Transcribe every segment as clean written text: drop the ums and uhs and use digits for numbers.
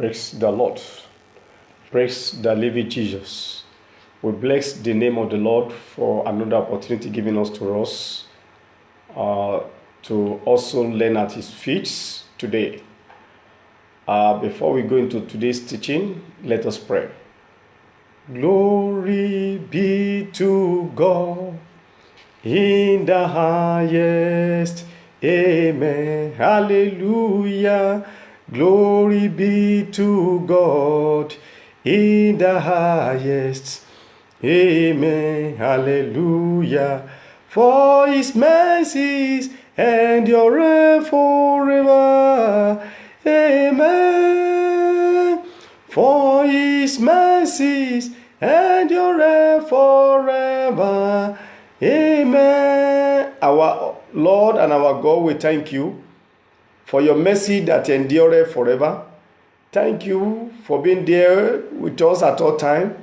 Praise the Lord. Praise the living Jesus. We bless the name of the Lord for another opportunity given us to also learn at His feet today. Before we go into today's teaching, let us pray. Glory be to God in the highest. Amen. Hallelujah. Glory be to God in the highest. Amen. Hallelujah. For His mercies endure forever. Amen. For His mercies endure forever. Amen. Our Lord and our God, we thank you for your mercy that endureth forever. Thank you for being there with us at all time.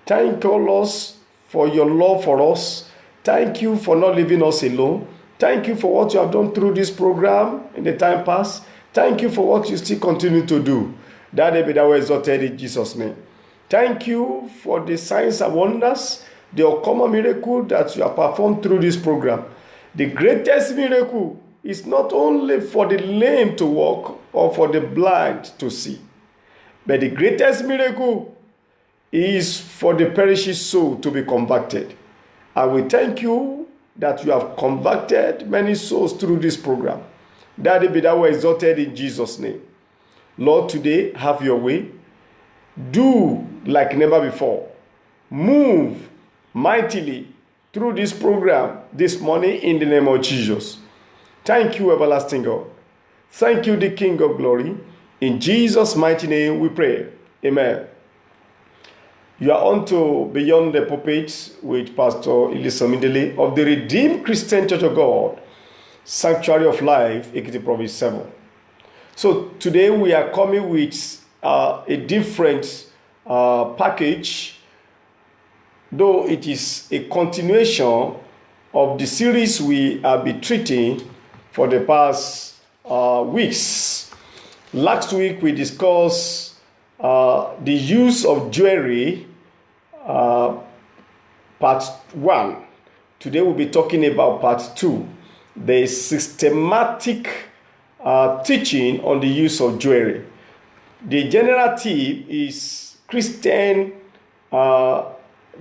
Thank you, Lord, for your love for us. Thank you for not leaving us alone. Thank you for what you have done through this program in the time past. Thank you for what you still continue to do. That may be that way exalted in Jesus' name. Thank you for the signs and wonders, the uncommon miracle that you have performed through this program. The greatest miracle is not only for the lame to walk or for the blind to see, but the greatest miracle is for the perishing soul to be converted. And we thank you that you have converted many souls through this program. That be that way exalted in Jesus' name. Lord, today have your way. Do like never before. Move mightily through this program this morning in the name of Jesus. Thank you, everlasting God. Thank you, the King of glory. In Jesus' mighty name we pray. Amen. You are on to Beyond the Pulpit with Pastor Ilisomidele of the Redeemed Christian Church of God, Sanctuary of Life, Ekiti Province 7. So today we are coming with a different package, though it is a continuation of the series we have been treating for the past weeks. Last week we discussed the use of jewelry, part 1. Today we'll be talking about part 2, the systematic teaching on the use of jewelry. The general theme is Christian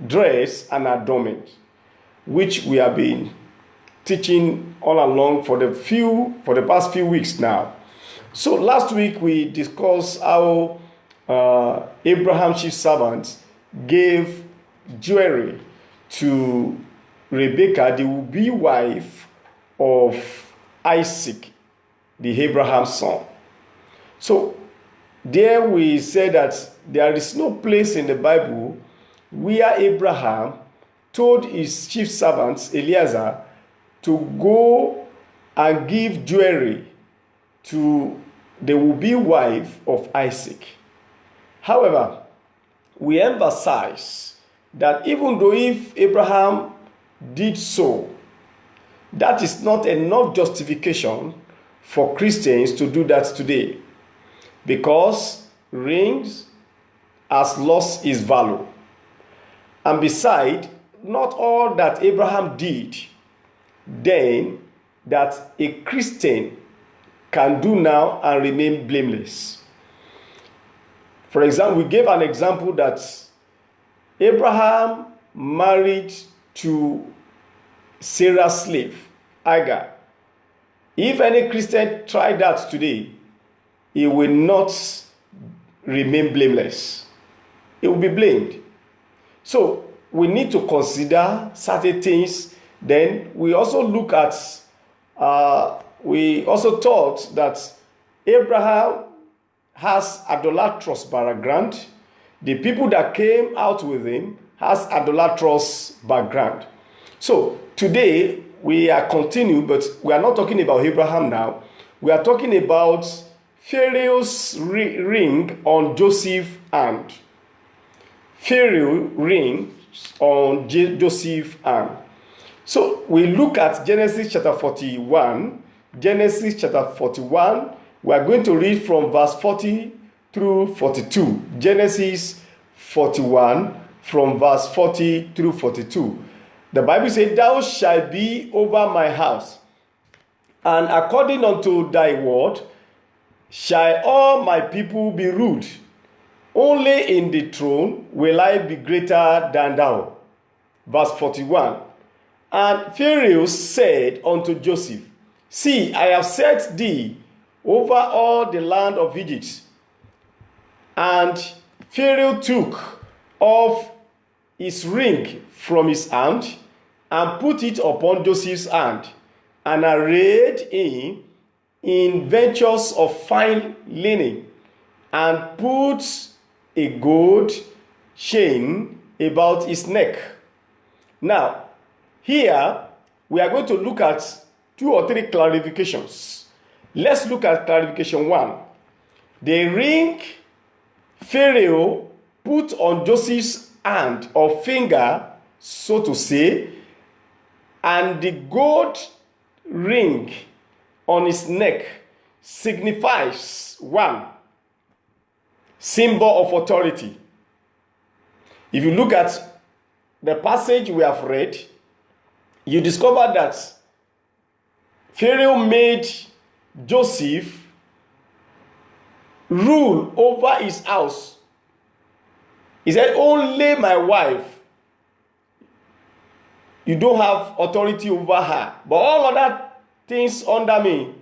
dress and adornment, which we have been teaching all along for the past few weeks now. So last week we discussed how Abraham's chief servant gave jewelry to Rebekah, the would-be wife of Isaac, the Abraham's son. So there we said that there is no place in the Bible where Abraham told his chief servants, Eliezer, to go and give jewelry to the would-be wife of Isaac. However, we emphasize that even though if Abraham did so, that is not enough justification for Christians to do that today, because rings has lost its value. And besides, not all that Abraham did then that a Christian can do now and remain blameless. For example, we gave an example that Abraham married to Sarah's slave, Hagar. If any Christian tried that today, he will not remain blameless. He will be blamed. So we need to consider certain things. Then we also look at, we also taught that Abraham has idolatrous background. The people that came out with him has idolatrous background. So today we are continuing, but we are not talking about Abraham now. We are talking about Pharaoh's ring on Joseph's hand. Pharaoh ring on Joseph's hand. So we look at Genesis chapter 41. Genesis chapter 41, we are going to read from verse 40 through 42. Genesis 41 from verse 40 through 42. The Bible says, "Thou shalt be over my house, and according unto thy word shall all my people be ruled. Only in the throne will I be greater than thou." Verse 41. "And Pharaoh said unto Joseph, See, I have set thee over all the land of Egypt. And Pharaoh took off his ring from his hand and put it upon Joseph's hand, and arrayed him in ventures of fine linen, and put a gold chain about his neck." Now, here we are going to look at 2 or 3 clarifications. Let's look at clarification 1. The ring Pharaoh put on Joseph's hand or finger, so to say, and the gold ring on his neck signifies 1, symbol of authority. If you look at the passage we have read, you discover that Pharaoh made Joseph rule over his house. He said, "Only my wife, you don't have authority over her, but all other things under me,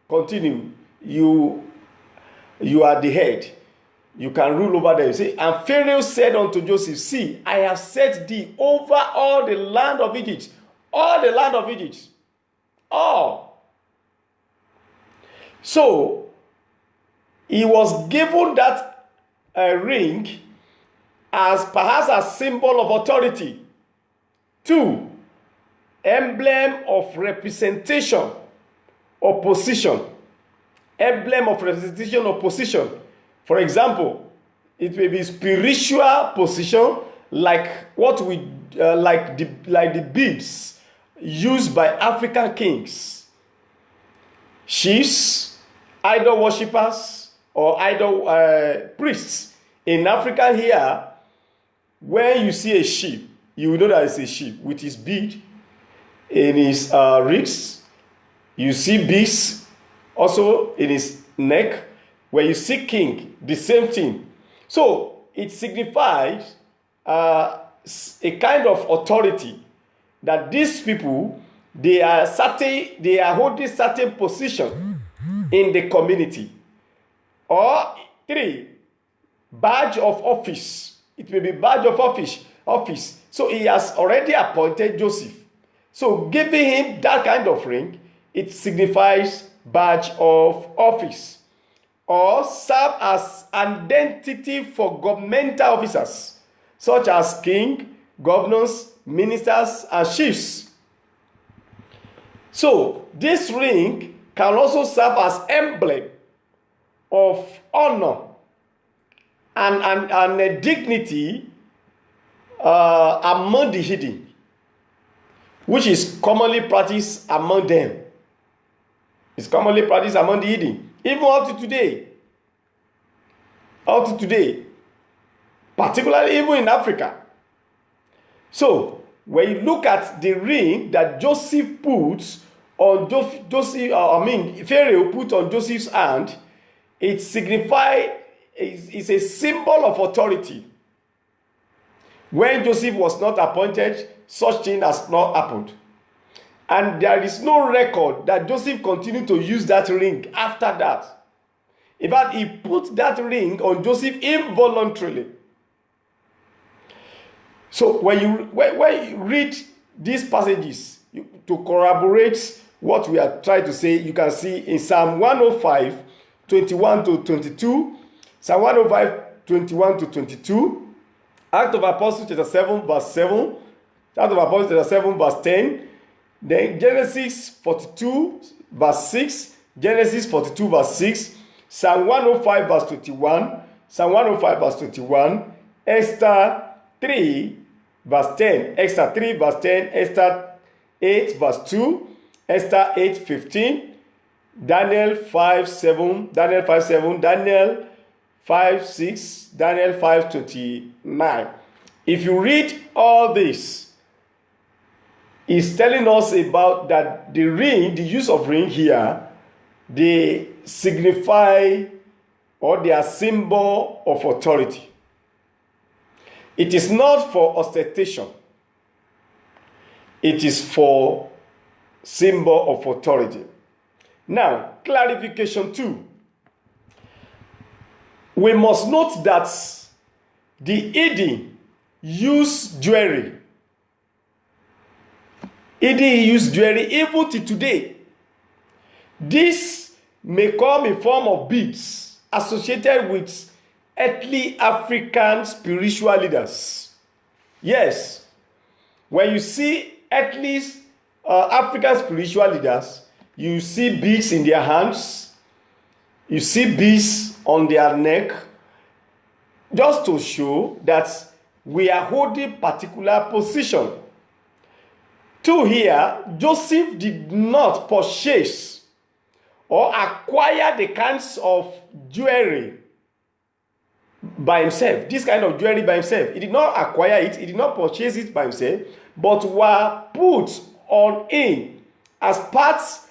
continue. You are the head. You can rule over them." See, and Pharaoh said unto Joseph, "See, I have set thee over all the land of Egypt." All the land of Egypt. All. So, he was given that ring as perhaps a symbol of authority. 2, emblem of representation or position. Emblem of representation or position. For example, it may be spiritual position, like what we like the beads used by African kings, chiefs, idol worshippers, or idol priests. In Africa here, when you see a sheep, you will know that it's a sheep with his bead in his wrists. You see beads also in his neck. When you see king, the same thing. So it signifies a kind of authority that these people, they are holding certain position in the community. Or 3, badge of office. It may be badge of office. So he has already appointed Joseph. So giving him that kind of ring, it signifies badge of office. Or serve as identity for governmental officers, such as king, governors, ministers, and chiefs. So this ring can also serve as emblem of honor and a dignity among the hidden, which is commonly practiced among them. It's commonly practiced among the hidden, even up to today. Up to today, particularly even in Africa. So, when you look at the ring that Joseph puts on Pharaoh put on Joseph's hand, it signifies, it's a symbol of authority. When Joseph was not appointed, such thing has not happened. And there is no record that Joseph continued to use that ring after that. In fact, he put that ring on Joseph involuntarily. So when you read these passages to corroborate what we are trying to say, you can see in Psalm 105, 21 to 22, Psalm 105, 21 to 22, Act of Apostles chapter 7, verse 7, Act of Apostles chapter 7, verse 10, then Genesis 42, verse 6, Genesis 42, verse 6, Psalm 105, verse 21, Psalm 105, verse 21, Esther 3, verse 10, Esther 3, verse 10, Esther 8, verse 2, Esther 8, 15, Daniel 5, 7, Daniel 5:6, Daniel 5:29. If you read all this, it's telling us about that the ring, the use of ring here, they signify or they are symbol of authority. It is not for ostentation. It is for symbol of authority. Now, clarification 2. We must note that the Eden use jewelry. Eden use jewelry even to today. This may come in form of beads associated with earthly African spiritual leaders. Yes, when you see earthly African spiritual leaders, you see beads in their hands, you see beads on their neck, just to show that we are holding particular position. 2 here, Joseph did not purchase or acquire the kinds of jewelry by himself, this kind of jewelry by himself. He did not acquire it, he did not purchase it by himself, but were put on him as parts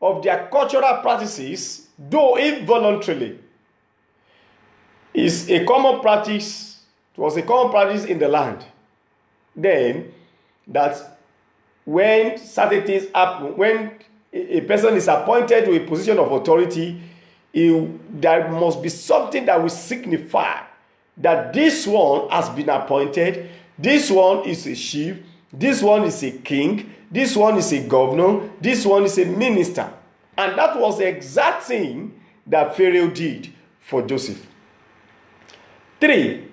of their cultural practices, though involuntarily. Is a common practice, it was a common practice in the land then, that when certain things happen, when a person is appointed to a position of authority, there must be something that will signify that this one has been appointed, this one is a chief, this one is a king, this one is a governor, this one is a minister. And that was the exact thing that Pharaoh did for Joseph. 3,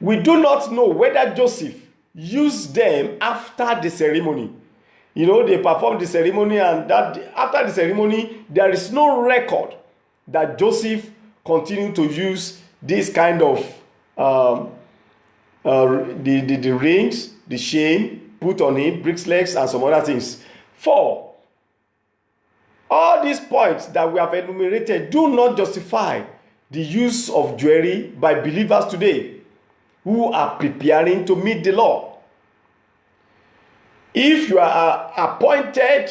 we do not know whether Joseph used them after the ceremony. You know, they performed the ceremony, and that after the ceremony, there is no record that Joseph continued to use this kind of the rings, the chain put on him, bracelets, and some other things. 4, all these points that we have enumerated do not justify the use of jewelry by believers today who are preparing to meet the law. If you are appointed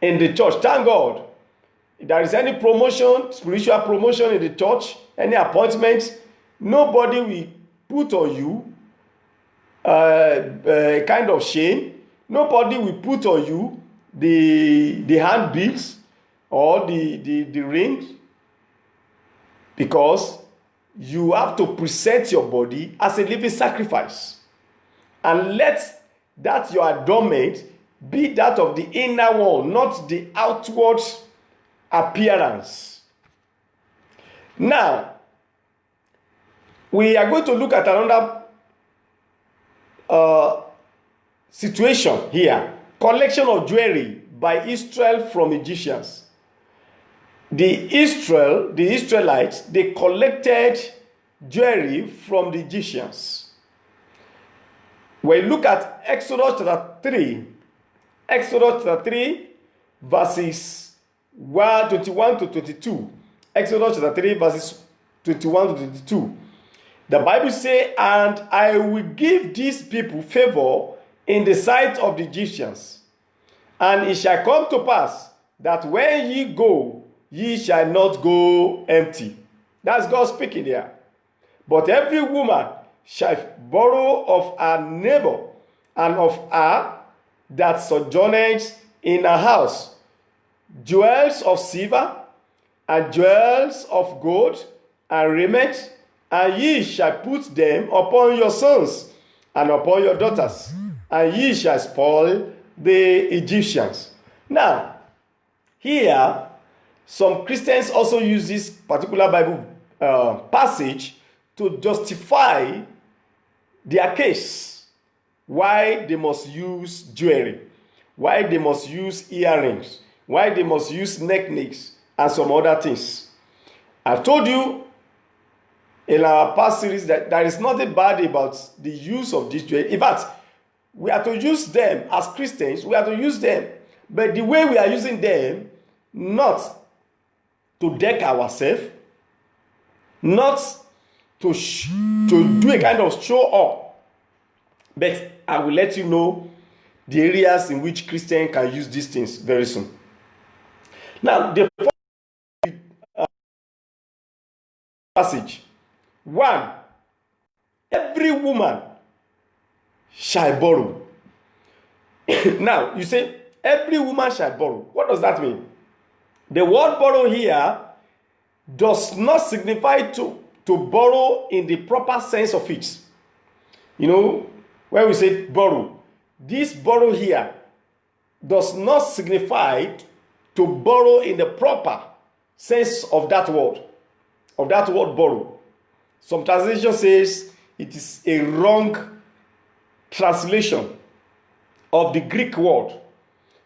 in the church, thank God, if there is any promotion, spiritual promotion in the church, any appointment, nobody will put on you a kind of chain. Nobody will put on you the hand beads or the rings, because you have to present your body as a living sacrifice, and let that your adornment be that of the inner one, not the outward appearance. Now, we are going to look at another situation here. Collection of jewelry by Israel from Egyptians. The Israelites, they collected jewelry from the Egyptians. When you look at Exodus chapter 3, verses 21 to 22. Exodus chapter 3, verses 21 to 22. The Bible says, "And I will give these people favor in the sight of the Egyptians. And it shall come to pass that when ye go, ye shall not go empty." That's God speaking there. "But every woman shall borrow of her neighbor and of her that sojourneth in her house jewels of silver and jewels of gold and raiment, and ye shall put them upon your sons and upon your daughters, and ye shall spoil the Egyptians." Now, here, some Christians also use this particular Bible passage to justify their case, why they must use jewelry, why they must use earrings, why they must use necklaces, and some other things. I've told you in our past series that there is nothing bad about the use of this jewelry. In fact, we are to use them as Christians, we are to use them, but the way we are using them, not to deck ourselves, not to do a kind of show off, but I will let you know the areas in which Christians can use these things very soon. Now, the passage 1, every woman shall borrow. Now, you say, every woman shall borrow. What does that mean? The word borrow here does not signify to borrow in the proper sense of it. You know, when we say borrow, this borrow here does not signify to borrow in the proper sense of that word borrow. Some translation says it is a wrong translation of the Greek word,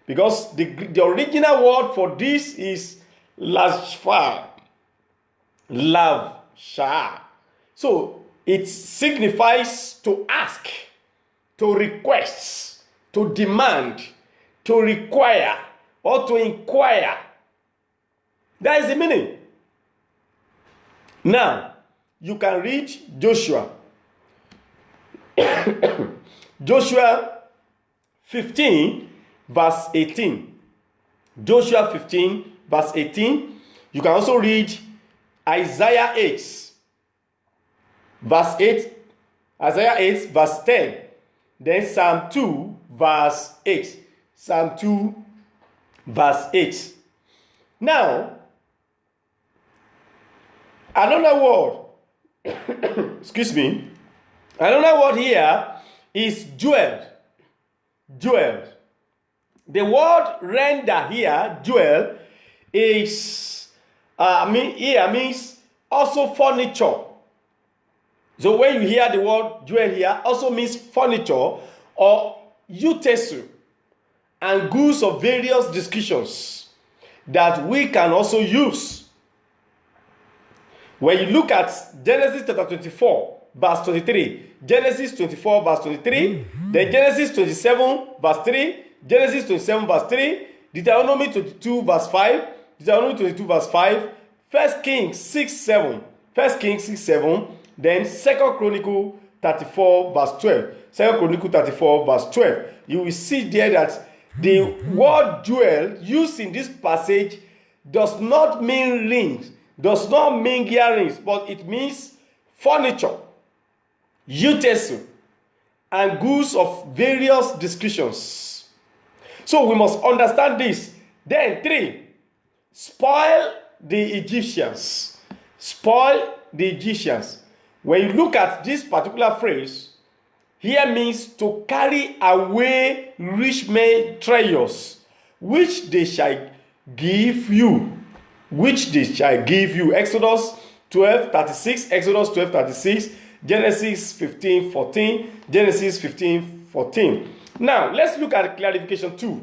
because the original word for this is lashfa, lavsha. So it signifies to ask, to request, to demand, to require, or to inquire. That is the meaning. Now, you can read Joshua. Joshua 15, verse 18. Joshua 15, verse 18. You can also read Isaiah 8, verse 8. Isaiah 8, verse 10. Then Psalm 2, verse 8. Psalm 2, verse 8. Now, another word, excuse me, another word here is jewel. Jewel. The word render here, jewel, is here means also furniture. So when you hear the word jewel here, also means furniture or utensil and goods of various descriptions that we can also use. When you look at Genesis chapter 24, verse 23, Genesis 24, verse 23, then Genesis 27, verse 3, Genesis 27, verse 3, Deuteronomy 22, verse 5, Deuteronomy 22, verse 5, 1 Kings 6, 7, 1 Kings 6, 7, then 2 Chronicle 34, verse 12, 2 Chronicle 34, verse 12. You will see there that the word jewel used in this passage does not mean rings, does not mean earrings, but it means furniture, utensil, and goods of various descriptions. So we must understand this. Then 3, spoil the Egyptians. Spoil the Egyptians. When you look at this particular phrase, here means to carry away rich men's treasures, which they shall give you. Which they shall give you. Exodus 12:36, Exodus 12:36, Genesis 15:14, Genesis 15:14. Now, let's look at clarification 2.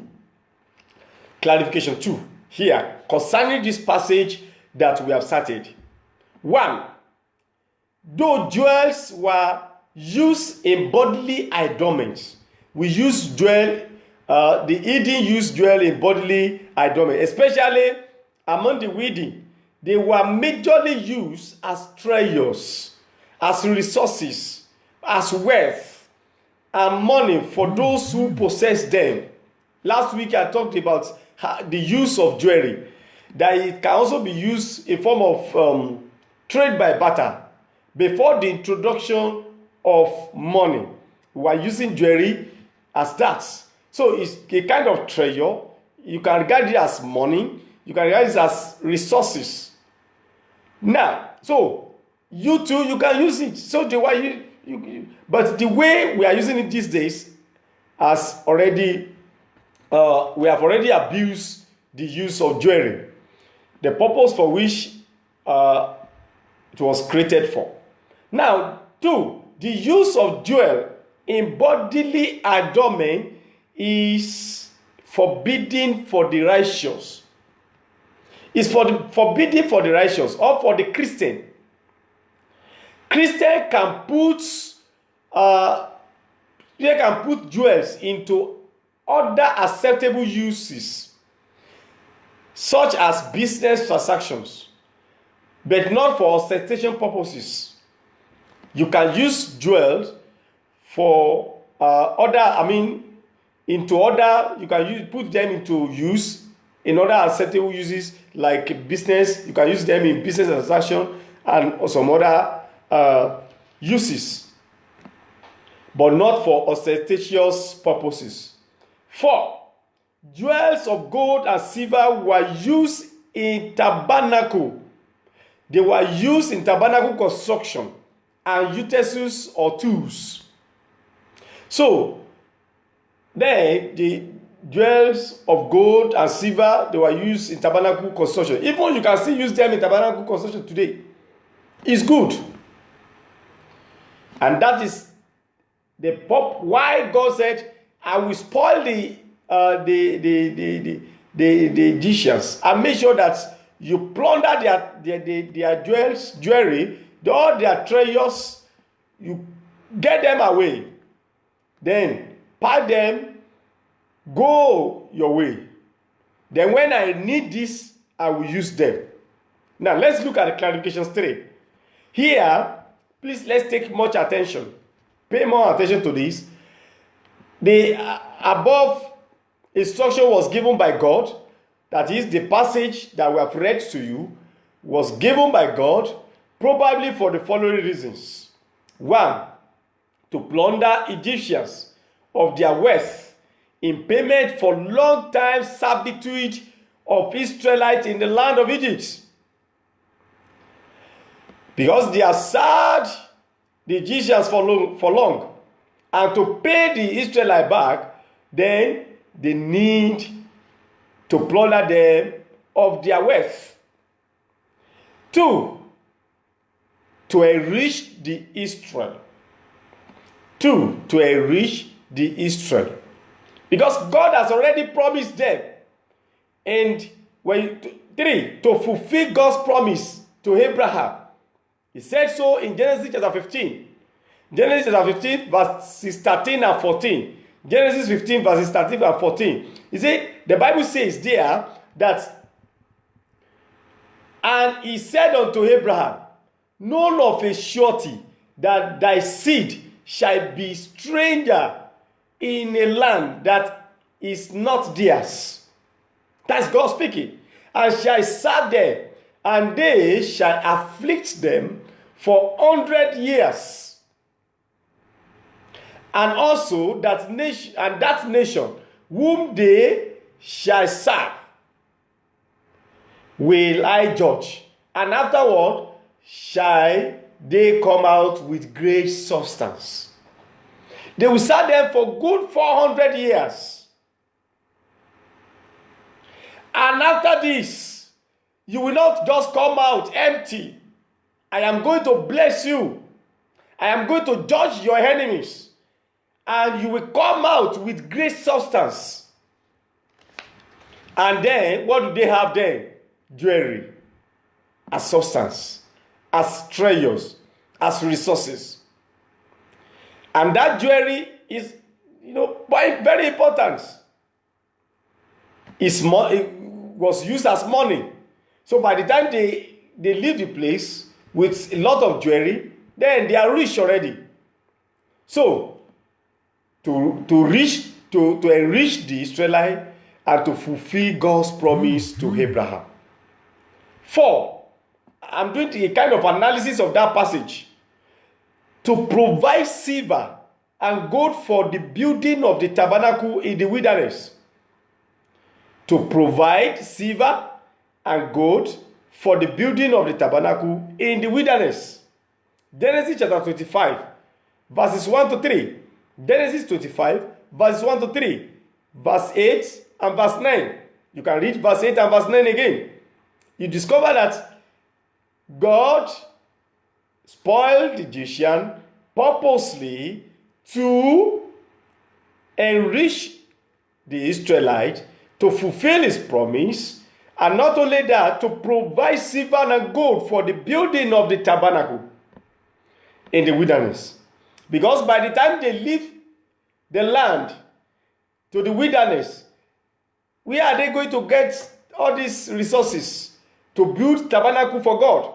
Clarification 2 here concerning this passage that we have started. 1. Though jewels were used in bodily adornments, we use jewel, the Eden used jewel in bodily adornment, especially among the wealthy. They were majorly used as treasures, as resources, as wealth, and money for those who possess them. Last week I talked about the use of jewelry, that it can also be used in form of trade by barter. Before the introduction of money, we were using jewelry as that. So it's a kind of treasure. You can regard it as money. You can regard it as resources. Now, so you too, you can use it. So the way but the way we are using it these days has already, we have already abused the use of jewelry, the purpose for which it was created for. Now, 2, the use of jewel in bodily adornment is forbidden for the righteous. It's forbidden for the righteous or for the Christian. Christian can put jewels into other acceptable uses, such as business transactions, but not for ostentation purposes. You can use jewels for you can put them into use in other acceptable uses like business. You can use them in business transaction and some other uses, but not for ostentatious purposes. 4. Jewels of gold and silver were used in tabernacle. They were used in tabernacle construction and utensils or tools. So, then the jewels of gold and silver, they were used in tabernacle construction. Even you can still use them in tabernacle construction today. It's good. And that is why God said, I will spoil the Egyptians and make sure that you plunder their jewelry, all their treasures, you get them away. Then pack them, go your way. Then when I need this, I will use them. Now let's look at the clarifications 3. Here, please let's take much attention. Pay more attention to this. The above instruction was given by God. That is, the passage that we have read to you was given by God, probably for the following reasons. 1. To plunder Egyptians of their wealth in payment for long time servitude of Israelites in the land of Egypt. Because they have served the Egyptians for long, and to pay the Israelites back, then they need to plunder them of their wealth. 2. To enrich the Israel. 2. To enrich the Israel. Because God has already promised them. And 3. To fulfill God's promise to Abraham. He said so in Genesis chapter 15. Genesis chapter 15 verses 13 and 14. Genesis 15 verses 13 and 14. You see, the Bible says there that, and he said unto Abraham, known of a surety that thy seed shall be stranger in a land that is not theirs. That's God speaking. And shall serve them, and they shall afflict them for 100 years. And also that nation whom they shall serve will I judge, and afterward shall they come out with great substance. They will serve them for good 400 years. And after this, you will not just come out empty. I am going to bless you. I am going to judge your enemies. And you will come out with great substance. And then, what do they have then? Jewelry, as substance, as treasures, as resources. And that jewelry is, very important. It was used as money. So by the time they leave the place with a lot of jewelry, then they are rich already. So, to enrich the Israelites and to fulfill God's promise to Abraham. 4. I'm doing a kind of analysis of that passage. To provide silver and gold for the building of the tabernacle in the wilderness. To provide silver and gold for the building of the tabernacle in the wilderness. Genesis chapter 25, verses 1 to 3. Genesis 25, verses 1 to 3. Verse 8 and verse 9. You can read verse 8 and verse 9 again. You discover that God spoiled the Egyptian purposely to enrich the Israelites, to fulfill his promise, and not only that, to provide silver and gold for the building of the tabernacle in the wilderness. Because by the time they leave the land to the wilderness, where are they going to get all these resources to build tabernacle for God?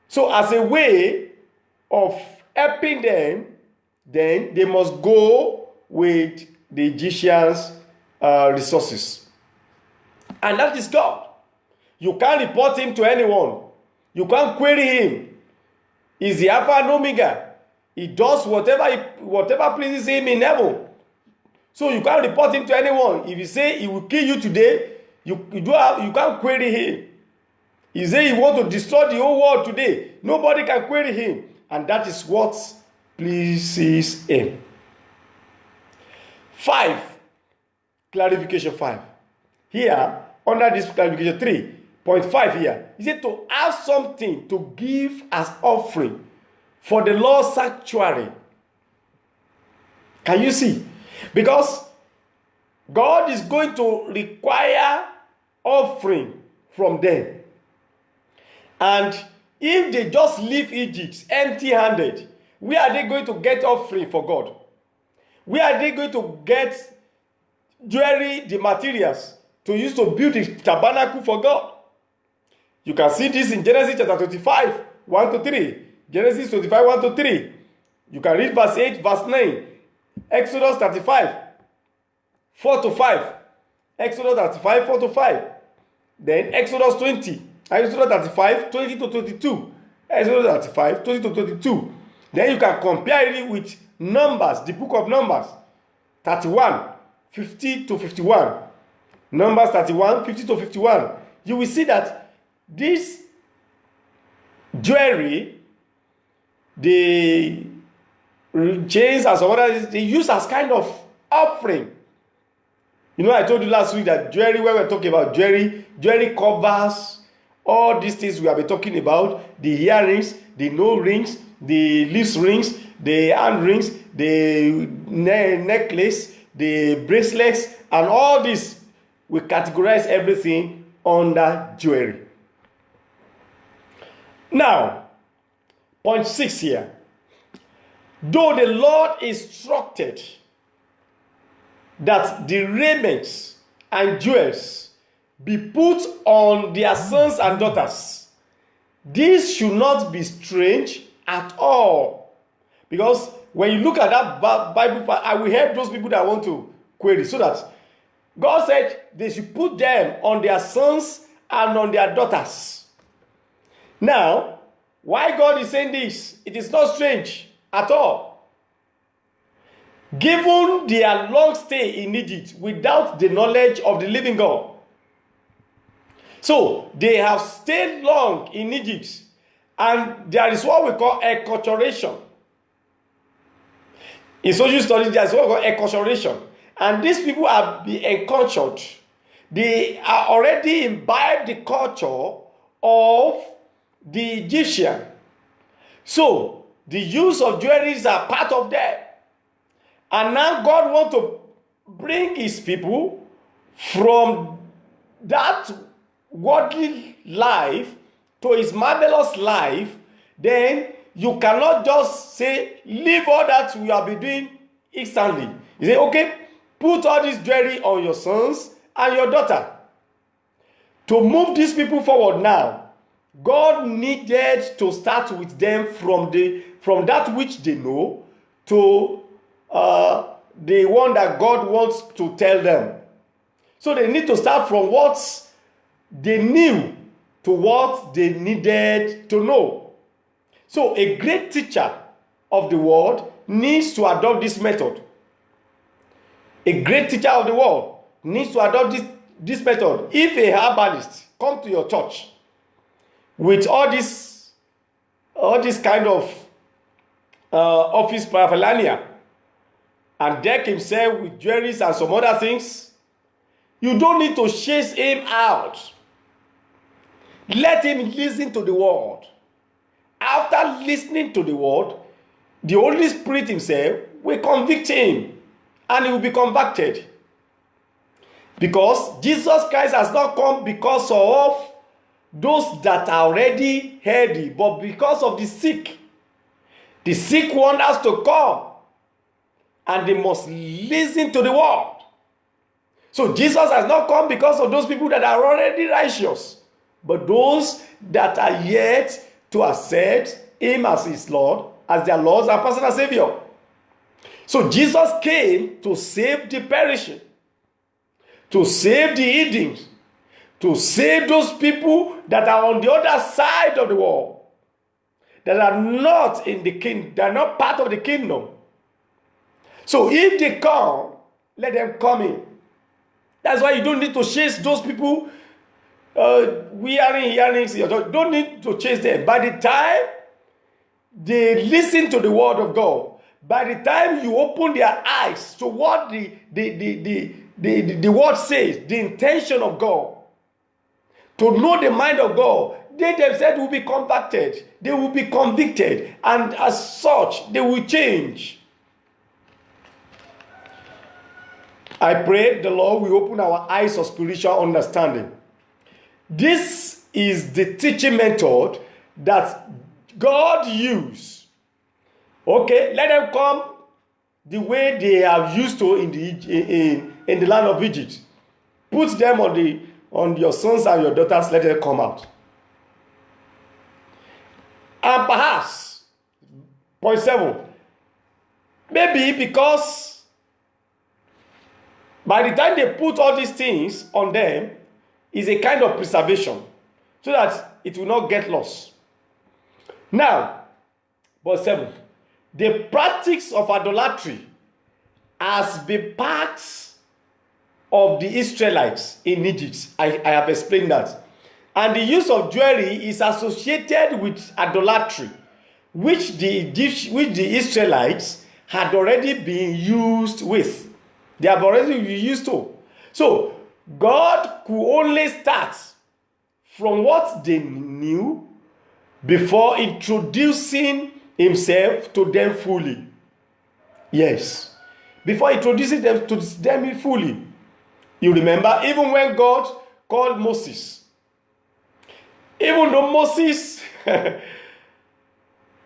So as a way of helping them, then they must go with the Egyptians' resources. And that is God. You can't report him to anyone. You can't query him. He's the Alpha and Omega. He does whatever pleases him in heaven. So you can't report him to anyone. If he say he will kill you today, you can't query him. He say he want to destroy the whole world today. Nobody can query him. And that is what pleases him. 5. Clarification 5. Here, under this clarification 3.5 here, he said to have something to give as offering for the Lord's sanctuary. Can you see? Because God is going to require offering from them. And if they just leave Egypt empty-handed, where are they going to get offering for God? Where are they going to get jewelry, the materials to use to build the tabernacle for God? You can see this in Genesis chapter 25, 1 to 3. Genesis 25, 1 to 3. You can read verse 8, verse 9. Exodus 35, 4 to 5. Exodus 35, 4 to 5. Then Exodus 20. Exodus 35, 20 to 22. Exodus 35, 20 to 22. Then you can compare it with Numbers, the book of Numbers. 31, 50 to 51. Numbers 31, 50 to 51. You will see that this jewelry, the chains and some others, they use as kind of offering. You know, I told you last week that jewelry, when we're talking about jewelry covers, all these things we have been talking about, the earrings, the nose rings, the lips rings, the hand rings, the necklace, the bracelets, and all this, we categorize everything under jewelry. Now, point 6 here. Though the Lord instructed that the raiments and jewels be put on their sons and daughters, this should not be strange at all. Because when you look at that Bible, I will help those people that want to query, so that God said they should put them on their sons and on their daughters. Now, why God is saying this? It is not strange at all. Given their long stay in Egypt without the knowledge of the living God. So, they have stayed long in Egypt, and there is what we call acculturation. In social studies, there is what we call acculturation. And these people have been encultured. They are already imbibed the culture of the Egyptian. So, the use of jewelry are part of that. And now God wants to bring his people from that worldly life to his marvelous life. Then you cannot just say, leave all that you have been doing instantly. You say, okay, put all this jewelry on your sons and your daughter. To move these people forward now, God needed to start with them from that which they know to the one that God wants to tell them. So they need to start from what they knew to what they needed to know. So a great teacher of the world needs to adopt this method. A great teacher of the world needs to adopt this method. If a herbalist comes to your church with all this kind of office paraphernalia and deck himself with jewelries and some other things, you don't need to chase him out. Let him listen to the word. After listening to the word, the Holy Spirit himself will convict him and he will be convicted. Because Jesus Christ has not come because of those that are already healthy, but because of the sick. The sick want us to come, and they must listen to the word. So Jesus has not come because of those people that are already righteous, but those that are yet to accept him as his Lord, as their Lord and personal Savior. So Jesus came to save the perishing, to save the hidden, to save those people that are on the other side of the world, that are not in the kingdom, they are not part of the kingdom. So if they come, let them come in. That's why you don't need to chase those people wearing earrings. You don't need to chase them. By the time they listen to the word of God, by the time you open their eyes to what the word says, the intention of God, to know the mind of God, they themselves will be converted, they will be convicted, and as such, they will change. I pray the Lord will open our eyes of spiritual understanding. This is the teaching method that God used. Okay, let them come the way they are used to in the land of Egypt. Put them on your sons and your daughters, let them come out. And perhaps, point 7, maybe because by the time they put all these things on them, is a kind of preservation, so that it will not get lost. Now, point 7, the practice of idolatry has been part of the Israelites in Egypt. I have explained that. And the use of jewelry is associated with idolatry, which the Israelites had already been used with. They have already been used to. So, God could only start from what they knew before introducing himself to them fully. Yes. Before introducing them to them fully. You remember, even when God called Moses, even though Moses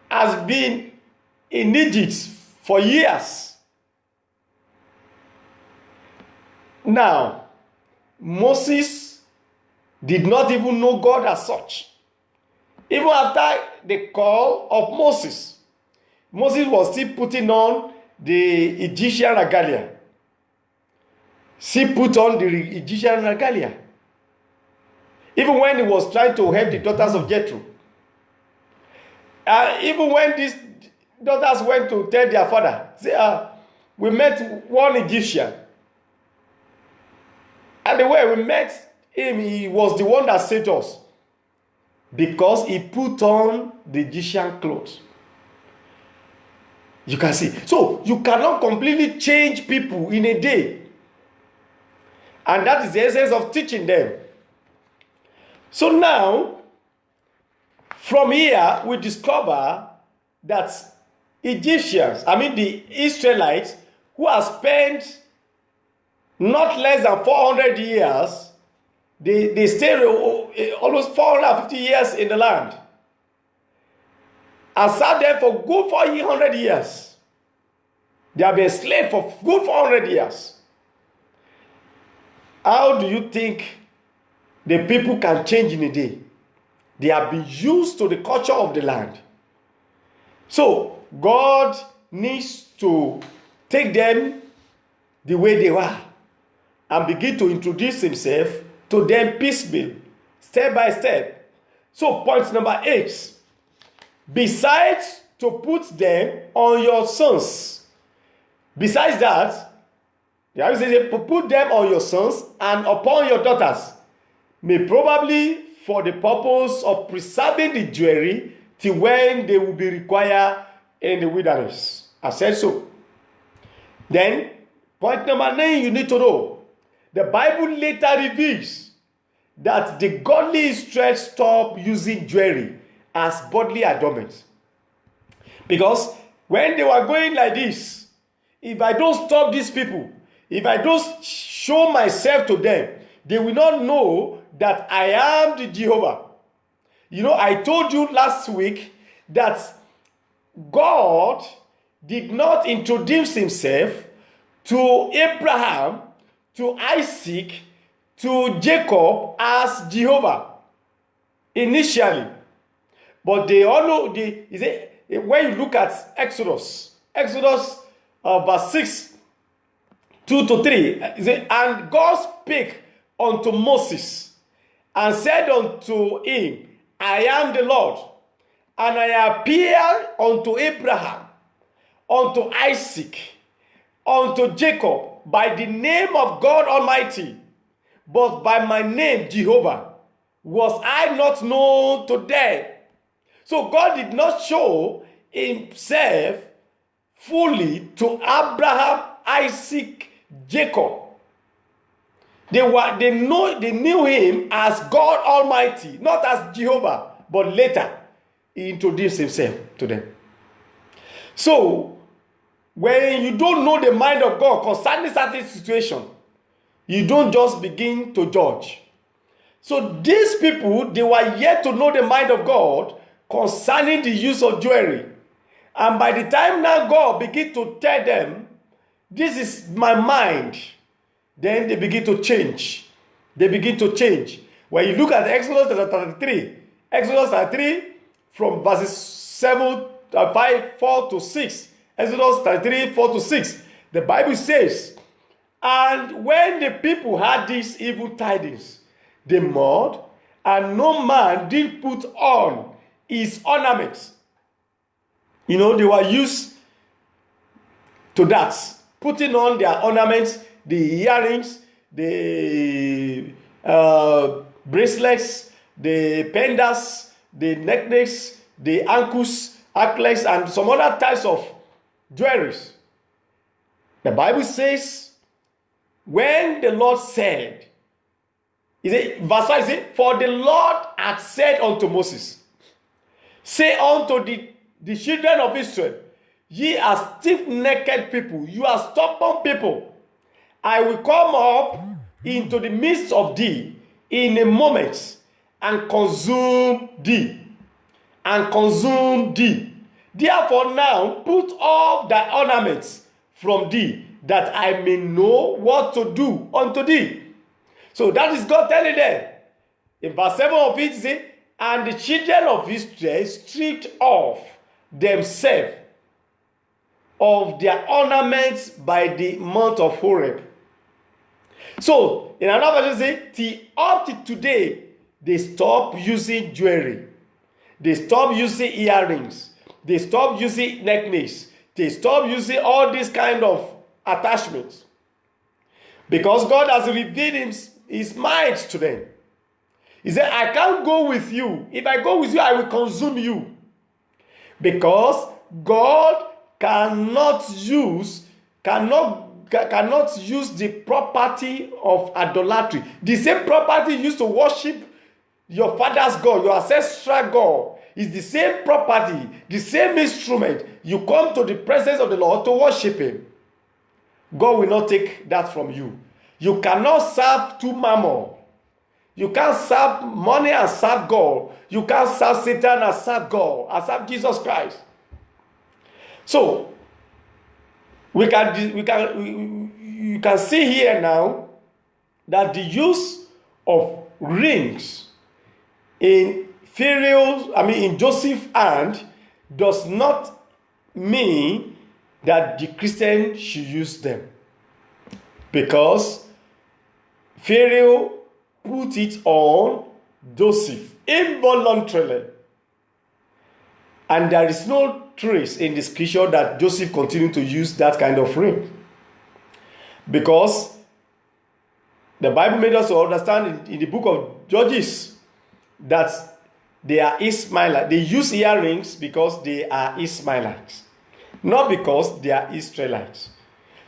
has been in Egypt for years, now, Moses did not even know God as such. Even after the call of Moses, Moses was still putting on the Egyptian regalia. She put on the Egyptian regalia. Even when he was trying to help the daughters of Jethro. Even when these daughters went to tell their father, say, we met one Egyptian. And the way we met him, he was the one that saved us. Because he put on the Egyptian clothes. You can see. So, you cannot completely change people in a day. And that is the essence of teaching them. So now, from here, we discover that the Israelites, who have spent not less than 400 years, they stayed almost 450 years in the land. And sat there for good 400 years. They have been enslaved for good 400 years. How do you think the people can change in a day? They have been used to the culture of the land. So, God needs to take them the way they were and begin to introduce himself to them piecemeal, step by step. So, point number 8. Besides to put them on your sons. Besides that, the Bible says, put them on your sons and upon your daughters. May probably for the purpose of preserving the jewelry till when they will be required in the wilderness. I said so. Then, point number 9 you need to know. The Bible later reveals that the godly Israel stopped using jewelry as bodily adornment. Because when they were going like this, if I don't stop these people, if I don't show myself to them, they will not know that I am the Jehovah. You know, I told you last week that God did not introduce himself to Abraham, to Isaac, to Jacob as Jehovah initially. But they all know when you look at Exodus verse 6, 2 to 3, and God spake unto Moses and said unto him, I am the Lord, and I appeared unto Abraham, unto Isaac, unto Jacob by the name of God Almighty, but by my name Jehovah was I not known to them. So God did not show himself fully to Abraham, Isaac, Jacob. They knew him as God Almighty, not as Jehovah, but later he introduced himself to them. So when you don't know the mind of God concerning certain situation, you don't just begin to judge. So these people, they were yet to know the mind of God concerning the use of jewelry. And by the time now God begin to tell them, this is my mind, then they begin to change. They begin to change. When you look at Exodus 33 from verses 4 to 6, Exodus 33, 4 to 6, the Bible says, and when the people had these evil tidings, they murmured, and no man did put on his ornaments. You know, they were used to that, putting on their ornaments, the earrings, the bracelets, the pendants, the necklace, the anklets, and some other types of jewelries. The Bible says, when the Lord said, verse 5, for the Lord had said unto Moses, say unto the children of Israel, ye are stiff-necked people, you are stubborn people. I will come up into the midst of thee in a moment and consume thee. Therefore now put off thy ornaments from thee, that I may know what to do unto thee. So that is God telling them. In verse 7 of it, say, and the children of Israel stripped off themselves of their ornaments by the month of Horeb. So, in another version, say, up to today, they stop using jewelry. They stop using earrings. They stop using necklace. They stop using all these kind of attachments. Because God has revealed his mind to them. He said, I can't go with you. If I go with you, I will consume you. Because God cannot use the property of idolatry. The same property used to worship your father's God, your ancestral God, is the same property, the same instrument. You come to the presence of the Lord to worship him. God will not take that from you. You cannot serve two mammon. You can't serve money and serve God. You can't serve Satan and serve God, and serve Jesus Christ. So, you can see here now that the use of rings in Joseph's hand does not mean that the Christian should use them, because Pharaoh put it on Joseph involuntarily, and there is no trace in the scripture that Joseph continued to use that kind of ring, because the Bible made us understand in the book of Judges that they are Ishmaelites. They use earrings because they are Ishmaelites, not because they are Israelites.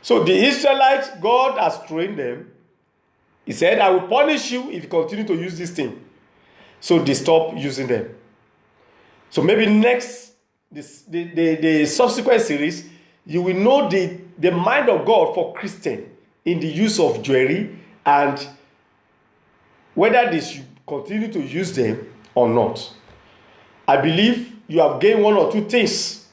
So the Israelites, God has trained them. He said, I will punish you if you continue to use this thing. So they stop using them. So maybe the subsequent series, you will know the mind of God for Christian in the use of jewelry, and whether they should continue to use them or not. I believe you have gained one or two things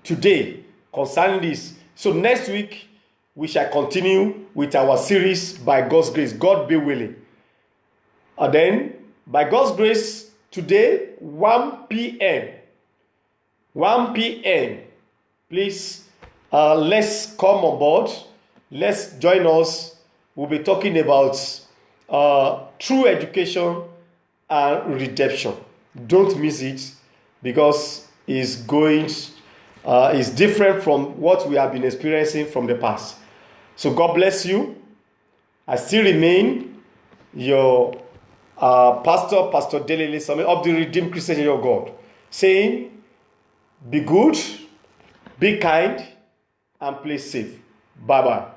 today concerning this. So next week, we shall continue with our series by God's grace. God be willing. And then, by God's grace, today, 1 p.m. 1 p.m. Please, let's come on board. Let's join us. We'll be talking about true education and redemption. Don't miss it, because it's different from what we have been experiencing from the past. So God bless you. I still remain your Pastor Dele Lisame of the Redeemed Christian Church of God, saying, be good, be kind, and play safe. Bye-bye.